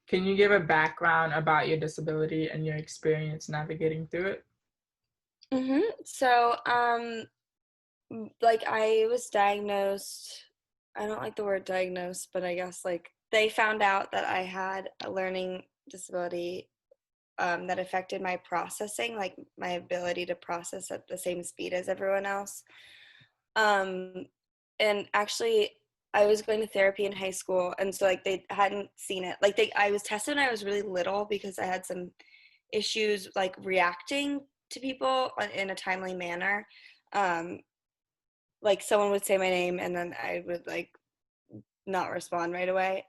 Can you give a background about your disability and your experience navigating through it? So, like I was diagnosed, I don't like the word diagnosed, but I guess like they found out that I had a learning disability that affected my processing, like my ability to process at the same speed as everyone else. Um, and actually, I was going to therapy in high school, and so like they hadn't seen it. Like I was tested when I was really little because I had some issues like reacting to people in a timely manner. Um, like someone would say my name, and then I would like not respond right away.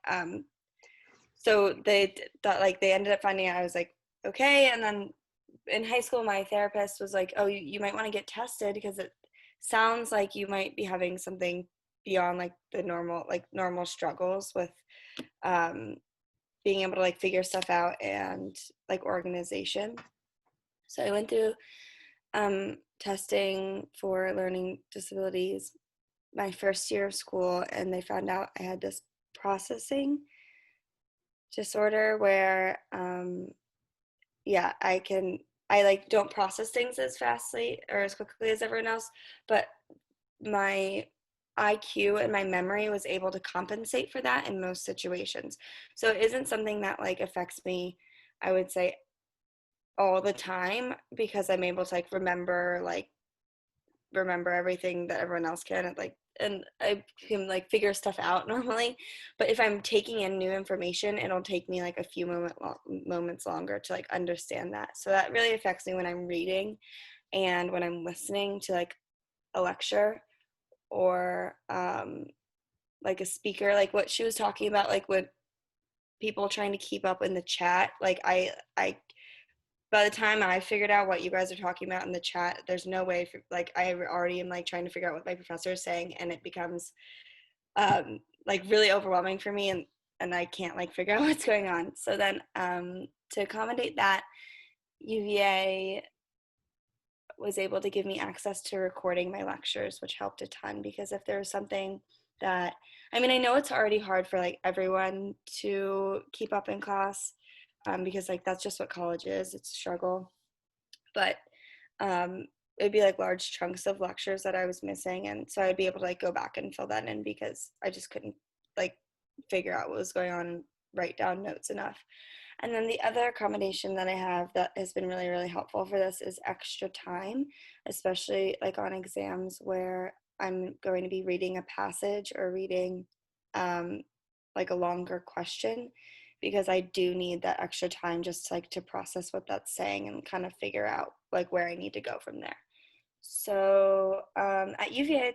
So they thought like they ended up finding out I was like okay, and then in high school my therapist was like, oh, you might want to get tested because it sounds like you might be having something beyond like the normal struggles with um, being able to like figure stuff out and like organization. So I went through testing for learning disabilities my first year of school, and they found out I had this processing disorder where yeah, I like don't process things as fastly or as quickly as everyone else, but my IQ and my memory was able to compensate for that in most situations. So it isn't something that like affects me, I would say, all the time, because I'm able to remember everything that everyone else can, and I can like figure stuff out normally. But if I'm taking in new information, it'll take me like a few moments longer to like understand that. So that really affects me when I'm reading and when I'm listening to like a lecture or like a speaker, like what she was talking about, like with people trying to keep up in the chat. Like I by the time I figured out what you guys are talking about in the chat, there's no way for, like I already am like trying to figure out what my professor is saying, and it becomes like really overwhelming for me, and I can't like figure out what's going on. So then to accommodate that, UVA was able to give me access to recording my lectures, which helped a ton, because if there was something that, I mean, I know it's already hard for like everyone to keep up in class, because like that's just what college is, it's a struggle. But um, it'd be like large chunks of lectures that I was missing, and so I'd be able to like go back and fill that in because I just couldn't like figure out what was going on and write down notes enough. And then the other accommodation that I have that has been really, really helpful for this is extra time, especially like on exams where I'm going to be reading a passage or reading um, like a longer question, because I do need that extra time just like to process what that's saying and kind of figure out like where I need to go from there. So at UVA,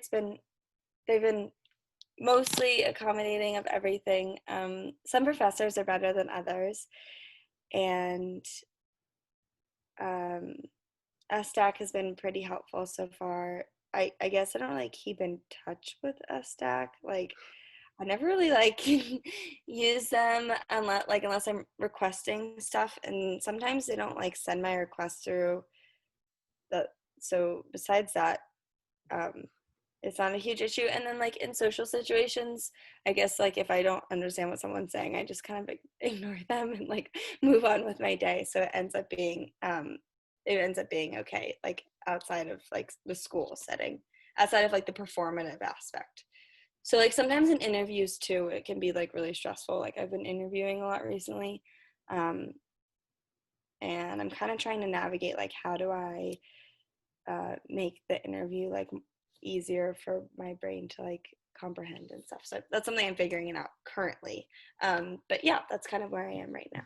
they've been mostly accommodating of everything. Some professors are better than others, and um, SDAC has been pretty helpful so far. I guess I don't really keep in touch with SDAC. Like I never really like use them unless I'm requesting stuff, and sometimes they don't like send my request through. The So besides that, um, it's not a huge issue. And then like in social situations, I guess like if I don't understand what someone's saying, I just kind of ignore them and like move on with my day. So it ends up being okay, like outside of like the school setting, outside of like the performative aspect. So like sometimes in interviews too, it can be like really stressful. Like I've been interviewing a lot recently, um, and I'm kind of trying to navigate like how do I make the interview like easier for my brain to like comprehend and stuff. So that's something I'm figuring it out currently. But yeah, that's kind of where I am right now.